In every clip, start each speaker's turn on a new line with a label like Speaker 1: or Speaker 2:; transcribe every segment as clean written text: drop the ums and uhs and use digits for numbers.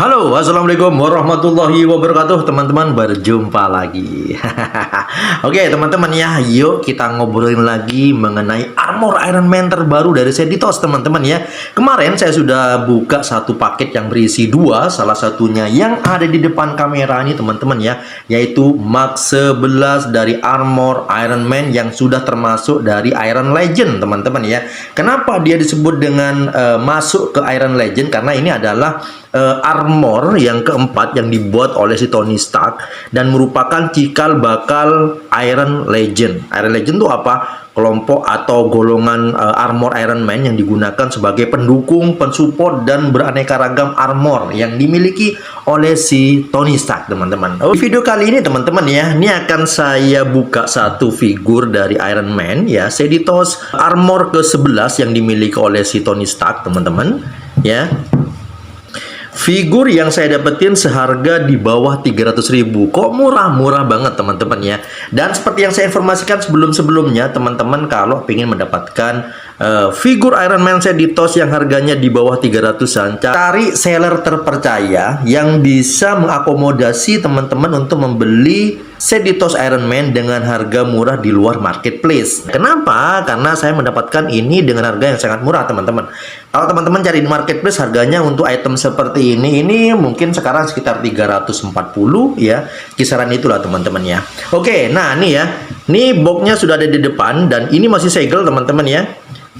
Speaker 1: Halo, assalamualaikum warahmatullahi wabarakatuh, teman-teman. Berjumpa lagi. Oke, teman-teman ya, yuk kita ngobrolin lagi mengenai armor Iron Man terbaru dari Seditos, teman-teman ya. Kemarin saya sudah buka satu paket yang berisi dua, salah satunya yang ada di depan kamera ini, teman-teman ya, yaitu Mark 11 dari armor Iron Man yang sudah termasuk dari Iron Legend, teman-teman ya. Kenapa dia disebut dengan masuk ke Iron Legend? Karena ini adalah armor yang keempat yang dibuat oleh si Tony Stark dan merupakan cikal bakal Iron Legend. Iron Legend itu apa? Kelompok atau golongan armor Iron Man yang digunakan sebagai pendukung, pensupport, dan beraneka ragam armor yang dimiliki oleh si Tony Stark, teman-teman. Di video kali ini, teman-teman ya, ini akan saya buka satu figur dari Iron Man ya, Seditos armor ke-11 yang dimiliki oleh si Tony Stark, teman-teman ya. Figur yang saya dapetin seharga di bawah 300.000. Kok murah-murah banget, teman-teman ya. Dan seperti yang saya informasikan sebelum-sebelumnya, teman-teman kalau ingin mendapatkan figur Iron Man Seditos yang harganya di bawah 300-an, cari seller terpercaya yang bisa mengakomodasi teman-teman untuk membeli Seditos Iron Man dengan harga murah di luar marketplace. Kenapa? Karena saya mendapatkan ini dengan harga yang sangat murah, teman-teman. Kalau teman-teman cari di marketplace, harganya untuk item seperti ini mungkin sekarang sekitar 340 ya, kisaran itulah, teman-teman ya. Oke, nah ini ya, ini boxnya sudah ada di depan dan ini masih segel, teman-teman ya.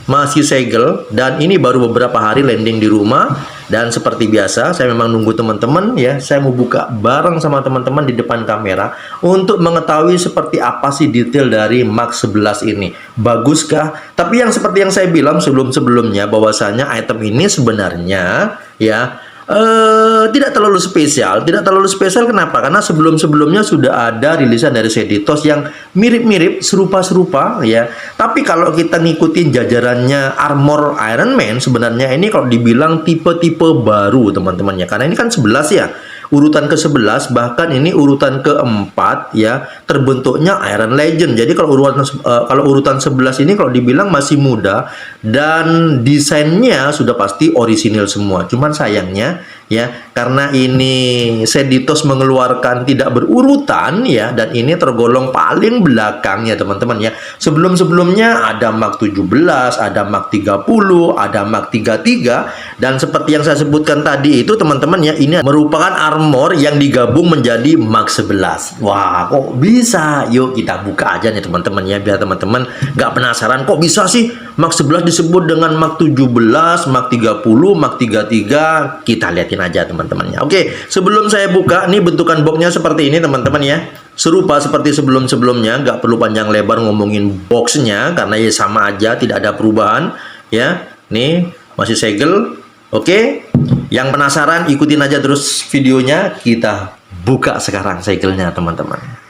Speaker 1: Masih segel dan ini baru beberapa hari landing di rumah. Dan seperti biasa, saya memang nunggu teman-teman ya. Saya mau buka bareng sama teman-teman di depan kamera untuk mengetahui seperti apa sih detail dari Mark 11 ini. Baguskah? Tapi yang seperti yang saya bilang sebelum-sebelumnya, bahwasanya item ini sebenarnya ya tidak terlalu spesial. Tidak terlalu spesial kenapa? Karena sebelum-sebelumnya sudah ada rilisan dari Seditos yang mirip-mirip, serupa-serupa ya. Tapi kalau kita ngikutin jajarannya armor Iron Man, sebenarnya ini kalau dibilang tipe-tipe baru, teman-teman ya. Karena ini kan 11 ya. Urutan ke-11, bahkan ini urutan ke-4 ya, terbentuknya Iron Legend. Jadi kalau urutan 11 ini kalau dibilang masih muda dan desainnya sudah pasti orisinil semua. Cuman sayangnya ya, karena ini Seditos mengeluarkan tidak berurutan ya, dan ini tergolong paling belakang ya, teman-teman ya. Sebelum-sebelumnya ada Mark 17, ada Mark 30, ada Mark 33, dan seperti yang saya sebutkan tadi itu, teman-teman ya, ini merupakan armor yang digabung menjadi Mark 11. Wah, kok bisa? Yuk kita buka aja nih, teman-teman ya, biar teman-teman nggak penasaran kok bisa sih Mark 11 disebut dengan Mark 17, Mark 30, Mark 33. Kita liatin aja, teman-teman ya. Oke, sebelum saya buka, nih bentukan boxnya seperti ini, teman-teman ya. Serupa seperti sebelum-sebelumnya, nggak perlu panjang lebar ngomongin boxnya karena ya sama aja, tidak ada perubahan ya. Nih masih segel. Oke, yang penasaran ikutin aja terus videonya. Kita buka sekarang segelnya, teman-teman.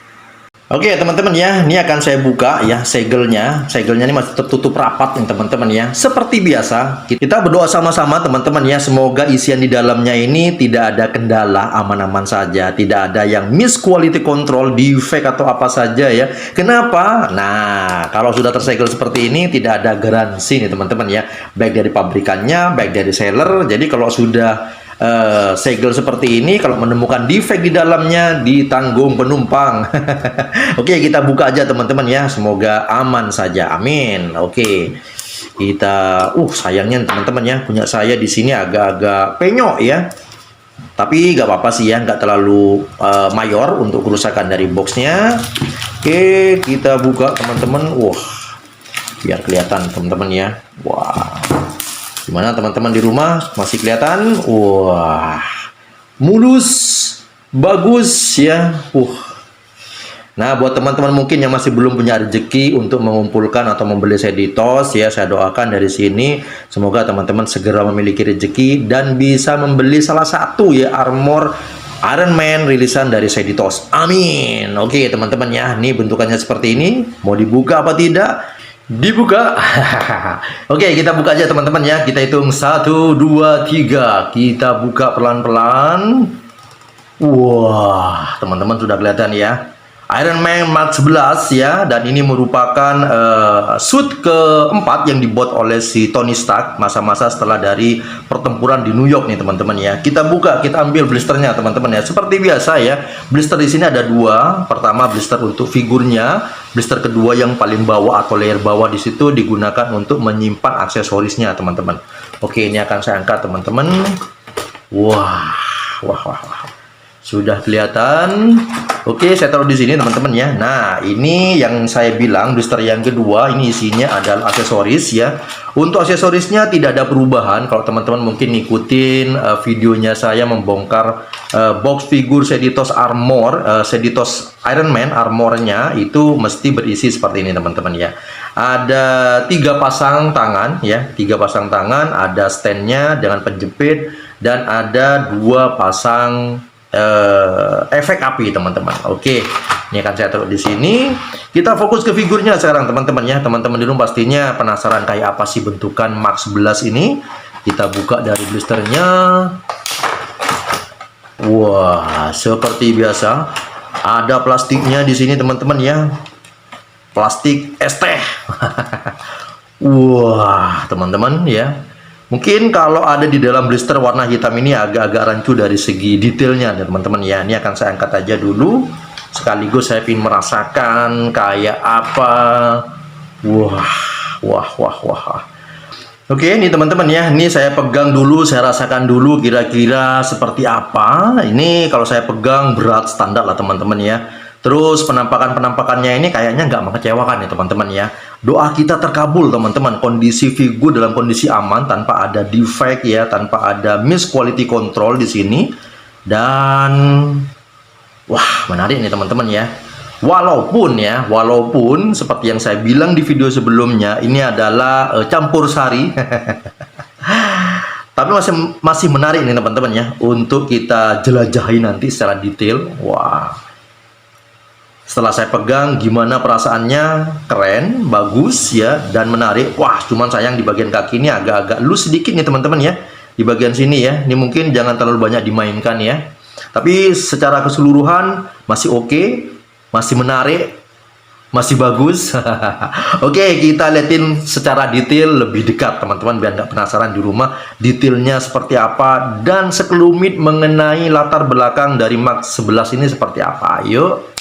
Speaker 1: Oke, teman-teman ya, ini akan saya buka ya segelnya. Segelnya ini masih tertutup rapat nih, teman-teman ya. Seperti biasa, kita berdoa sama-sama, teman-teman ya. Semoga isian di dalamnya ini tidak ada kendala, aman-aman saja. Tidak ada yang miss quality control, defect atau apa saja ya. Kenapa? Nah, kalau sudah tersegel seperti ini tidak ada garansi nih, teman-teman ya. Baik dari pabrikannya, baik dari seller. Jadi kalau sudah segel seperti ini, kalau menemukan defect di dalamnya ditanggung penumpang. Oke, kita buka aja, teman-teman ya. Semoga aman saja. Amin. Oke. Kita sayangnya teman-teman ya, punya saya di sini agak-agak penyok ya. Tapi nggak apa-apa sih ya, nggak terlalu mayor untuk kerusakan dari boxnya. Oke, kita buka, teman-teman. Biar kelihatan, teman-teman ya. Wah. Gimana teman-teman di rumah? Masih kelihatan? Wah, mulus, bagus ya. Nah, buat teman-teman mungkin yang masih belum punya rezeki untuk mengumpulkan atau membeli Seditos ya, saya doakan dari sini semoga teman-teman segera memiliki rezeki dan bisa membeli salah satu ya armor Iron Man rilisan dari Seditos. Amin. Oke, teman-teman ya, ini bentukannya seperti ini. Mau dibuka apa tidak? Dibuka. Oke, kita buka aja, teman-teman ya. Kita hitung 1, 2, 3. Kita buka pelan-pelan. Wah, teman-teman sudah kelihatan ya. Iron Man Mark 11 ya, dan ini merupakan suit keempat yang dibuat oleh si Tony Stark masa-masa setelah dari pertempuran di New York nih teman-teman ya. Kita buka, kita ambil blisternya teman-teman ya. Seperti biasa ya, blister di sini ada dua. Pertama blister untuk figurnya, blister kedua yang paling bawah atau layer bawah di situ digunakan untuk menyimpan aksesorisnya teman-teman. Oke, ini akan saya angkat teman-teman. Wah, wah, wah, wah. Sudah kelihatan. Oke, saya taruh di sini teman-teman ya. Nah, ini yang saya bilang blister yang kedua, ini isinya adalah aksesoris ya. Untuk aksesorisnya tidak ada perubahan. Kalau teman-teman mungkin ngikutin videonya saya membongkar box figur Seditos Armor, Seditos Iron Man armornya itu mesti berisi seperti ini teman-teman ya. Ada 3 pasang tangan ya, 3 pasang tangan, ada standnya dengan penjepit, dan ada 2 pasang efek api teman-teman. Oke, ini akan saya taruh di sini. Kita fokus ke figurnya sekarang teman-teman ya. Teman-teman di rumah pastinya penasaran kayak apa sih bentukan Mark 11 ini. Kita buka dari blisternya. Wah, seperti biasa ada plastiknya di sini teman-teman ya. Plastik es teh. Wah, teman-teman ya. Mungkin kalau ada di dalam blister warna hitam ini agak-agak rancu dari segi detailnya teman-teman ya. Ini akan saya angkat aja dulu. Sekaligus saya ingin merasakan kayak apa. Wah, wah, wah, wah. Oke, ini teman-teman ya. Ini saya pegang dulu, saya rasakan dulu kira-kira seperti apa. Ini kalau saya pegang berat standar lah teman-teman ya. Terus penampakannya ini kayaknya nggak mengecewakan ya teman-teman ya. Doa kita terkabul teman-teman. Kondisi figur dalam kondisi aman tanpa ada defect ya, tanpa ada miss quality control di sini. Dan wah, menarik nih teman-teman ya. Walaupun seperti yang saya bilang di video sebelumnya, ini adalah campur sari. Tapi masih menarik nih teman-teman ya untuk kita jelajahi nanti secara detail. Wah. Setelah saya pegang, gimana perasaannya? Keren, bagus ya, dan menarik. Wah, cuman sayang di bagian kaki ini agak-agak loose sedikit nih teman-teman ya. Di bagian sini ya, ini mungkin jangan terlalu banyak dimainkan ya. Tapi secara keseluruhan masih oke, masih menarik, masih bagus. Oke, kita liatin secara detail lebih dekat teman-teman, biar nggak penasaran di rumah detailnya seperti apa dan sekelumit mengenai latar belakang dari Mark 11 ini seperti apa. Yuk.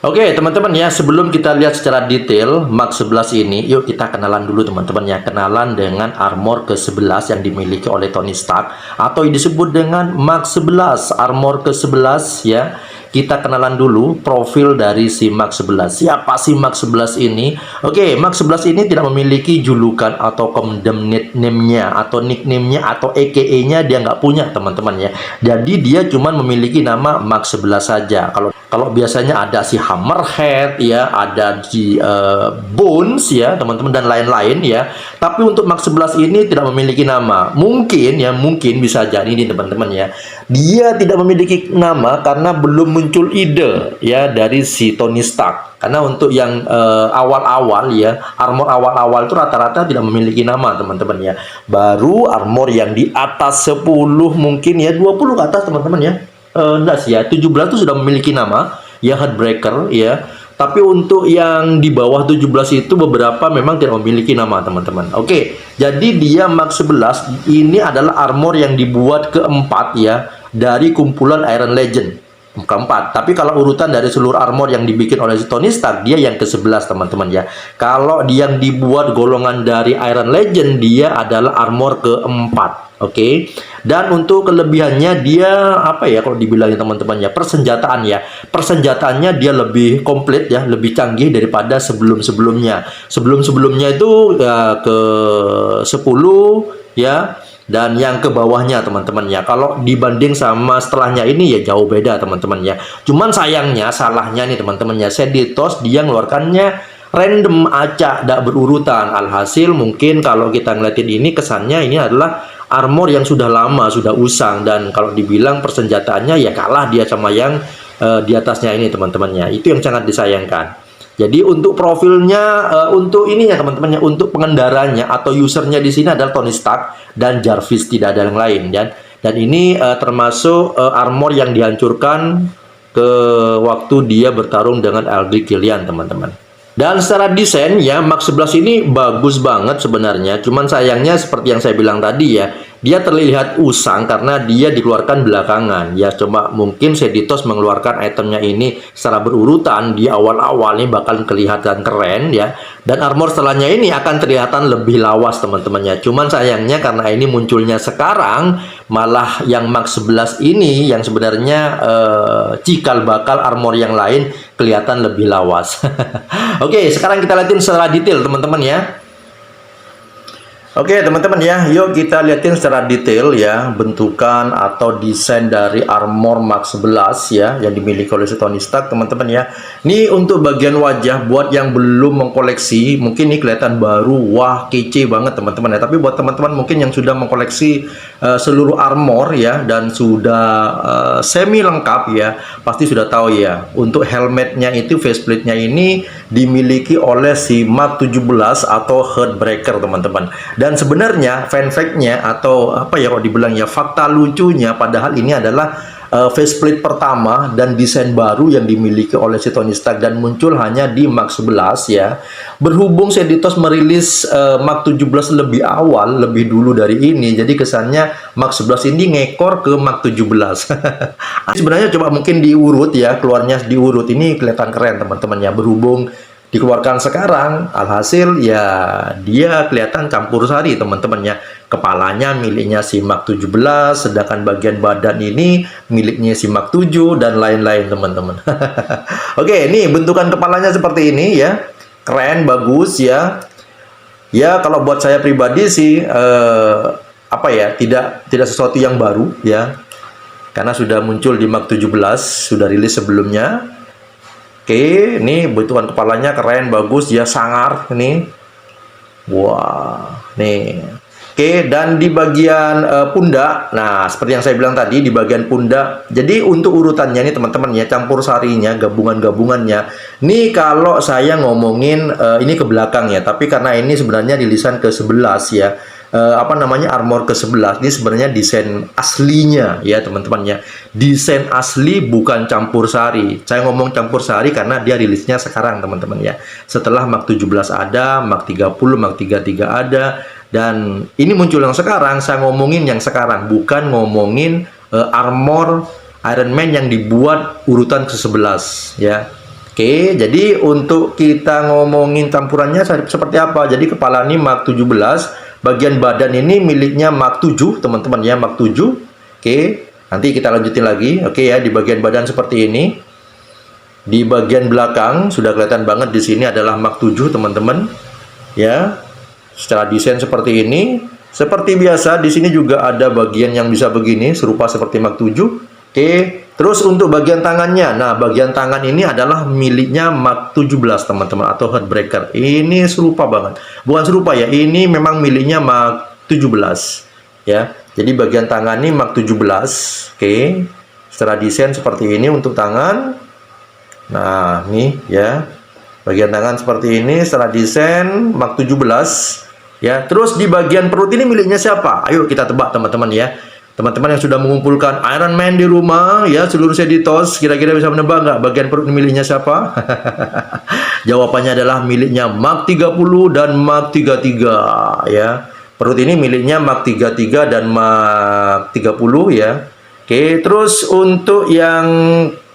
Speaker 1: Oke teman-teman ya, sebelum kita lihat secara detail Mark 11 ini, yuk kita kenalan dulu teman-teman ya. Kenalan dengan armor ke-11 yang dimiliki oleh Tony Stark, atau yang disebut dengan Mark 11, armor ke-11 ya. Kita kenalan dulu profil dari si Mark 11. Siapa sih Mark 11 ini? Oke, Mark 11 ini tidak memiliki julukan atau condemned name-nya atau nickname-nya atau AKA-nya dia nggak punya teman-teman ya. Jadi dia cuma memiliki nama Mark 11 saja. Kalau biasanya ada si Hammerhead ya, ada si Bones ya teman-teman, dan lain-lain ya. Tapi untuk Mark 11 ini tidak memiliki nama. Mungkin bisa jadi ini teman-teman ya, dia tidak memiliki nama karena belum muncul ide ya dari si Tony Stark. Karena untuk yang awal-awal ya, armor awal-awal itu rata-rata tidak memiliki nama teman-teman ya. Baru armor yang di atas 10 mungkin ya, 20 ke atas teman-teman ya. Enggak sih ya, 17 itu sudah memiliki nama ya, Heartbreaker ya. Tapi untuk yang di bawah 17 itu beberapa memang tidak memiliki nama teman-teman. Oke, jadi dia Mark 11 ini adalah armor yang dibuat keempat ya dari kumpulan Iron Legend keempat. Tapi kalau urutan dari seluruh armor yang dibikin oleh Tony Stark, dia yang ke-11 teman-teman ya. Kalau dia yang dibuat golongan dari Iron Legend, dia adalah armor keempat. Oke. Dan untuk kelebihannya dia apa ya kalau dibilangnya teman-teman ya, persenjataan ya. Persenjataannya dia lebih komplit ya, lebih canggih daripada sebelum-sebelumnya. Sebelum-sebelumnya itu ya ke 10 ya. Dan yang ke bawahnya teman-teman ya, kalau dibanding sama setelahnya ini ya jauh beda teman-teman ya. Cuman sayangnya, salahnya nih teman-teman ya, Seditos dia ngeluarkannya random, acak, tidak berurutan. Alhasil mungkin kalau kita ngeliatin ini kesannya ini adalah armor yang sudah lama, sudah usang. Dan kalau dibilang persenjataannya ya kalah dia sama yang di atasnya ini teman-teman ya. Itu yang sangat disayangkan. Jadi untuk profilnya, untuk ininya teman-teman ya, untuk pengendaranya atau usernya di sini adalah Tony Stark dan Jarvis, tidak ada yang lain ya. Dan ini termasuk armor yang dihancurkan ke waktu dia bertarung dengan Aldrich Killian, teman-teman. Dan secara desain ya, Mark 11 ini bagus banget sebenarnya. Cuman sayangnya seperti yang saya bilang tadi ya, dia terlihat usang karena dia dikeluarkan belakangan. Ya coba mungkin Seditos mengeluarkan itemnya ini secara berurutan, di awal-awal ini bakal kelihatan keren ya. Dan armor setelahnya ini akan kelihatan lebih lawas, teman-temannya. Cuman sayangnya karena ini munculnya sekarang, malah yang Mark 11 ini yang sebenarnya cikal bakal armor yang lain kelihatan lebih lawas. Oke, sekarang kita lihatin secara detail, teman-teman ya. Oke teman-teman ya, yuk kita lihatin secara detail ya bentukan atau desain dari armor Mark 11 ya yang dimiliki oleh si Tony Stark, teman-teman ya. Ini untuk bagian wajah buat yang belum mengkoleksi, mungkin ini kelihatan baru, wah kece banget teman-teman ya. Tapi buat teman-teman mungkin yang sudah mengkoleksi seluruh armor ya dan sudah semi lengkap ya, pasti sudah tahu ya. Untuk helmetnya itu faceplate-nya ini dimiliki oleh si Mark 17 atau Heartbreaker, teman-teman. Dan sebenarnya fan fact-nya atau apa ya kalau dibilang ya fakta lucunya, padahal ini adalah faceplate pertama dan desain baru yang dimiliki oleh si Tony Stark dan muncul hanya di Mark 11 ya. Berhubung Seditos merilis Mark 17 lebih awal, lebih dulu dari ini, jadi kesannya Mark 11 ini ngekor ke Mark 17. Sebenarnya coba mungkin diurut ya, keluarnya diurut, ini kelihatan keren teman-teman ya. Berhubung dikeluarkan sekarang, alhasil ya dia kelihatan campur sari, teman-teman ya. Kepalanya miliknya si Mark 17, sedangkan bagian badan ini miliknya si Mark 7 dan lain-lain, teman-teman. Oke, ini bentukan kepalanya seperti ini ya. Keren, bagus ya. Ya kalau buat saya pribadi sih apa ya, tidak sesuatu yang baru ya. Karena sudah muncul di Mark 17, sudah rilis sebelumnya. Oke, ini bentukan kepalanya keren, bagus, dia sangar ini. Wah, nih. Oke, dan di bagian pundak, nah seperti yang saya bilang tadi di bagian pundak. Jadi untuk urutannya nih teman-teman ya, campur sarinya, gabungan-gabungannya. Nih kalau saya ngomongin ini ke belakang ya, tapi karena ini sebenarnya rilisan ke-11 ya. Apa namanya, armor ke-11 ini sebenarnya desain aslinya ya teman-teman ya. Desain asli bukan campur sari. Saya ngomong campur sari karena dia rilisnya sekarang teman-teman ya. Setelah Mark 17 ada, Mark 30, Mark 33 ada, dan ini muncul yang sekarang. Saya ngomongin yang sekarang, bukan ngomongin armor Iron Man yang dibuat urutan ke-11 ya. Oke, jadi untuk kita ngomongin campurannya seperti apa. Jadi kepala ini Mark 17, bagian badan ini miliknya Mark 7, teman-teman ya, Mark 7. Oke, nanti kita lanjutin lagi. Oke ya, di bagian badan seperti ini. Di bagian belakang sudah kelihatan banget di sini adalah Mark 7, teman-teman. Ya. Secara desain seperti ini. Seperti biasa di sini juga ada bagian yang bisa begini, serupa seperti Mark 7. Oke, terus untuk bagian tangannya, nah bagian tangan ini adalah miliknya Mark 17 teman-teman, atau Heartbreaker. Ini serupa banget, bukan serupa ya, ini memang miliknya Mark 17 ya. Jadi bagian tangan ini Mark 17. Oke, secara desain seperti ini untuk tangan. Nah nih ya, bagian tangan seperti ini secara desain Mark 17 ya. Terus di bagian perut ini miliknya siapa? Ayo kita tebak teman-teman ya. Teman-teman yang sudah mengumpulkan Iron Man di rumah ya, seluruh Seditos, kira-kira bisa menebak nggak bagian perut ini miliknya siapa? Jawabannya adalah miliknya Mark 30 dan Mark 33 ya. Perut ini miliknya Mark 33 dan Mark 30 ya. Oke, terus untuk yang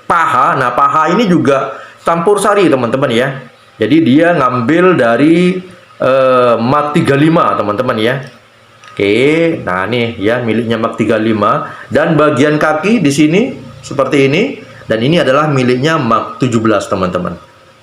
Speaker 1: paha, nah paha ini juga campur sari teman-teman ya. Jadi dia ngambil dari Mark 35 teman-teman ya. Oke, nah nih ya miliknya Mark 35, dan bagian kaki di sini seperti ini, dan ini adalah miliknya Mark 17 teman-teman.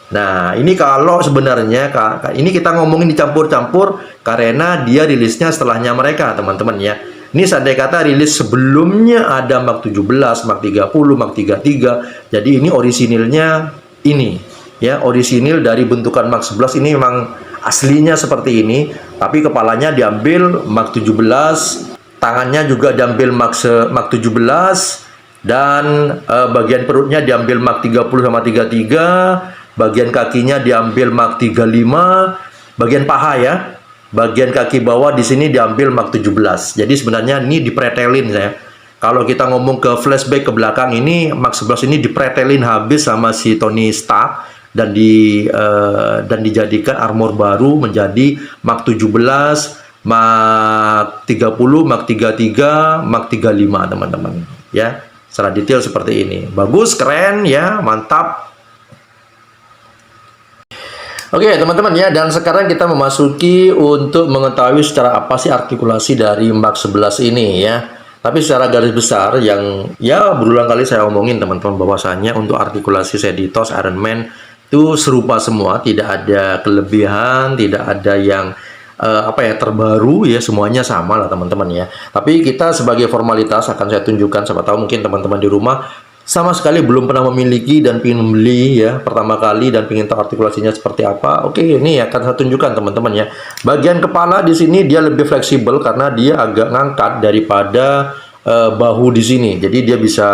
Speaker 1: Nah ini kalau sebenarnya ini kita ngomongin dicampur-campur karena dia rilisnya setelahnya mereka teman-teman ya. Ini seandai kata rilis sebelumnya ada Mark 17, Mark 30, Mark 33, jadi ini orisinilnya ini ya, orisinil dari bentukan Mark 11 ini memang aslinya seperti ini, tapi kepalanya diambil Mark 17, tangannya juga diambil Mark 17, dan bagian perutnya diambil Mark 30 sama 33, bagian kakinya diambil Mark 35, bagian paha ya, bagian kaki bawah di sini diambil Mark 17. Jadi sebenarnya ini dipretelin saya. Kalau kita ngomong ke flashback ke belakang ini, Mark 11 ini dipretelin habis sama si Tony Stark dan dijadikan armor baru menjadi Mark 17, Mark 30, Mark 33, Mark 35 teman-teman ya. Secara detail seperti ini. Bagus, keren ya, mantap. Oke teman-teman ya, dan sekarang kita memasuki untuk mengetahui secara apa sih artikulasi dari Mark 11 ini ya. Tapi secara garis besar yang ya berulang kali saya omongin teman-teman, bahwasannya untuk artikulasi Seditos Iron Man itu serupa semua, tidak ada kelebihan, tidak ada yang terbaru ya, semuanya sama lah teman-teman ya. Tapi kita sebagai formalitas akan saya tunjukkan, siapa tahu mungkin teman-teman di rumah sama sekali belum pernah memiliki dan ingin membeli ya pertama kali dan ingin tahu artikulasinya seperti apa. Oke, ini akan saya tunjukkan teman-teman ya. Bagian kepala di sini dia lebih fleksibel karena dia agak ngangkat daripada bahu di sini. Jadi dia bisa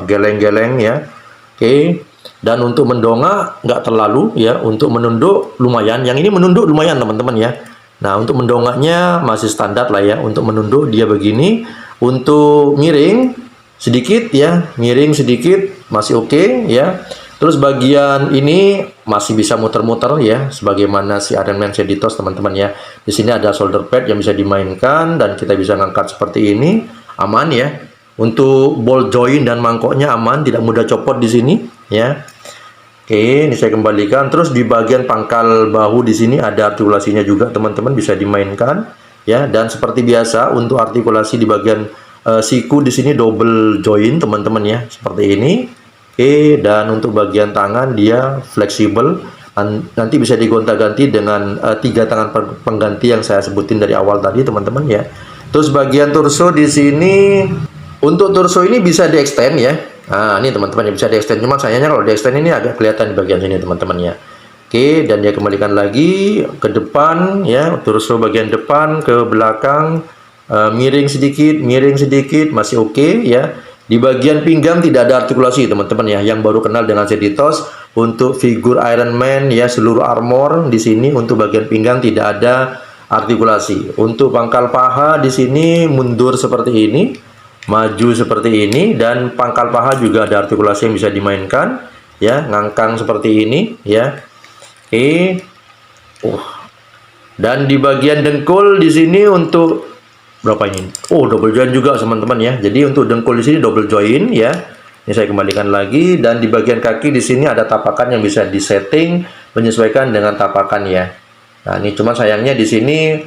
Speaker 1: geleng-geleng ya. Oke. Dan untuk mendongak nggak terlalu ya. Untuk menunduk lumayan. Yang ini menunduk lumayan teman-teman ya. Nah, untuk mendongaknya masih standar lah ya. Untuk menunduk dia begini. Untuk miring sedikit ya, miring sedikit masih oke ya. Terus bagian ini masih bisa muter-muter ya, sebagaimana si Iron Man Seditos teman-teman ya. Di sini ada shoulder pad yang bisa dimainkan dan kita bisa ngangkat seperti ini, aman ya. Untuk ball joint dan mangkoknya aman, tidak mudah copot di sini ya. Oke, ini saya kembalikan. Terus di bagian pangkal bahu di sini ada artikulasinya juga teman-teman, bisa dimainkan ya. Dan seperti biasa untuk artikulasi di bagian siku di sini double joint teman-teman ya, seperti ini. Oke, dan untuk bagian tangan dia fleksibel. Nanti bisa digonta-ganti dengan 3 tangan pengganti yang saya sebutin dari awal tadi teman-teman ya. Terus bagian torso di sini, untuk torso ini bisa di-extend ya. Nah, ini teman-teman ya, bisa di-extend. Cuma sayangnya kalau di-extend ini agak kelihatan di bagian sini teman-teman ya. Oke, dan dia kembalikan lagi ke depan ya, torso bagian depan ke belakang, miring sedikit, masih oke ya. Di bagian pinggang tidak ada artikulasi teman-teman ya. Yang baru kenal dengan Seditos, untuk figur Iron Man ya, seluruh armor di sini untuk bagian pinggang tidak ada artikulasi. Untuk pangkal paha di sini mundur seperti ini, maju seperti ini, dan pangkal paha juga ada artikulasi yang bisa dimainkan ya, ngangkang seperti ini ya. Oke. Dan di bagian dengkul di sini untuk berapa ini? Oh, double joint juga teman-teman ya. Jadi untuk dengkul di sini double joint ya. Ini saya kembalikan lagi, dan di bagian kaki di sini ada tapakan yang bisa disetting menyesuaikan dengan tapakan ya. Nah, ini cuma sayangnya di sini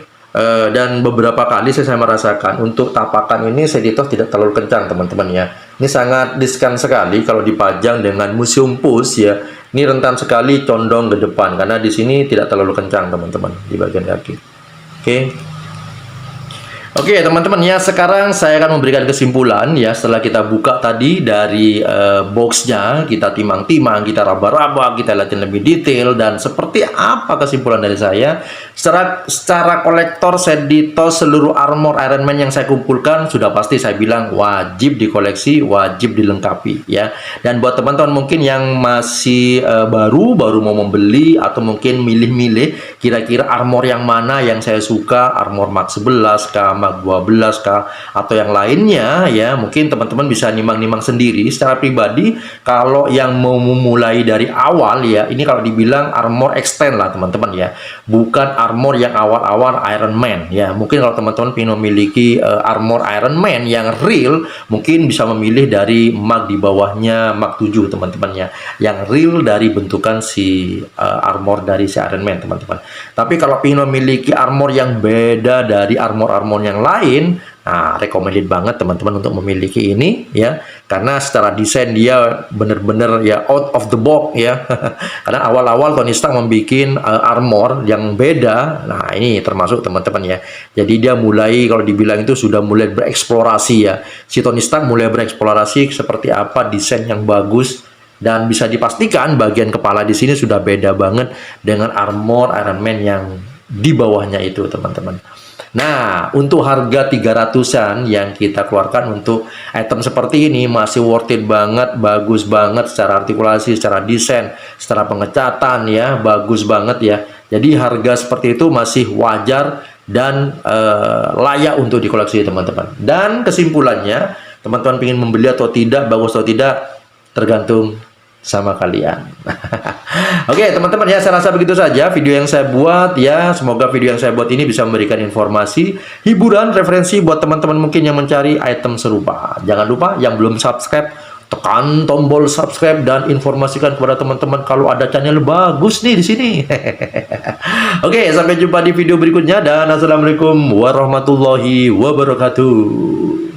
Speaker 1: dan beberapa kali saya merasakan untuk tapakan ini Seditos tidak terlalu kencang teman-teman ya. Ini sangat riskan sekali kalau dipajang dengan museum push ya. Ini rentan sekali condong ke depan karena di sini tidak terlalu kencang teman-teman di bagian kaki. Oke. Oke teman-teman ya, sekarang saya akan memberikan kesimpulan ya, setelah kita buka tadi dari boxnya, kita timang-timang, kita raba-raba, kita lihat lebih detail, dan seperti apa kesimpulan dari saya secara kolektor Seditos seluruh armor Iron Man yang saya kumpulkan sudah pasti saya bilang wajib dikoleksi, wajib dilengkapi ya. Dan buat teman-teman mungkin yang masih baru mau membeli atau mungkin milih-milih kira-kira armor yang mana yang saya suka, armor Mark 11 kah, Mark 12 kah, atau yang lainnya ya, mungkin teman-teman bisa nimang-nimang sendiri secara pribadi. Kalau yang mau memulai dari awal ya, ini kalau dibilang armor extend lah teman-teman ya, bukan armor yang awal-awal Iron Man ya. Mungkin kalau teman-teman ingin memiliki armor Iron Man yang real, mungkin bisa memilih dari Mark di bawahnya, Mark 7 teman-teman ya, yang real dari bentukan si armor dari si Iron Man teman-teman. Tapi kalau ingin memiliki armor yang beda dari armor-armor yang lain, nah recommended banget teman-teman untuk memiliki ini ya, karena secara desain dia bener-bener ya out of the box ya. Karena awal-awal Tony Stark membuat armor yang beda. Nah ini termasuk teman-teman ya, jadi dia mulai, kalau dibilang itu sudah mulai bereksplorasi ya, si Tony Stark mulai bereksplorasi seperti apa desain yang bagus. Dan bisa dipastikan bagian kepala di sini sudah beda banget dengan armor Iron Man yang di bawahnya itu teman-teman. Nah, untuk harga 300-an yang kita keluarkan untuk item seperti ini masih worth it banget, bagus banget secara artikulasi, secara desain, secara pengecatan ya, bagus banget ya. Jadi harga seperti itu masih wajar dan layak untuk dikoleksi teman-teman. Dan kesimpulannya, Teman-teman ingin membeli atau tidak, bagus atau tidak, tergantung sama kalian. Oke, teman-teman ya, saya rasa begitu saja video yang saya buat ya. Semoga video yang saya buat ini bisa memberikan informasi, hiburan, referensi buat teman-teman mungkin yang mencari item serupa. Jangan lupa yang belum subscribe, tekan tombol subscribe dan informasikan kepada teman-teman kalau ada channel bagus nih di sini. Oke, sampai jumpa di video berikutnya dan assalamualaikum warahmatullahi wabarakatuh.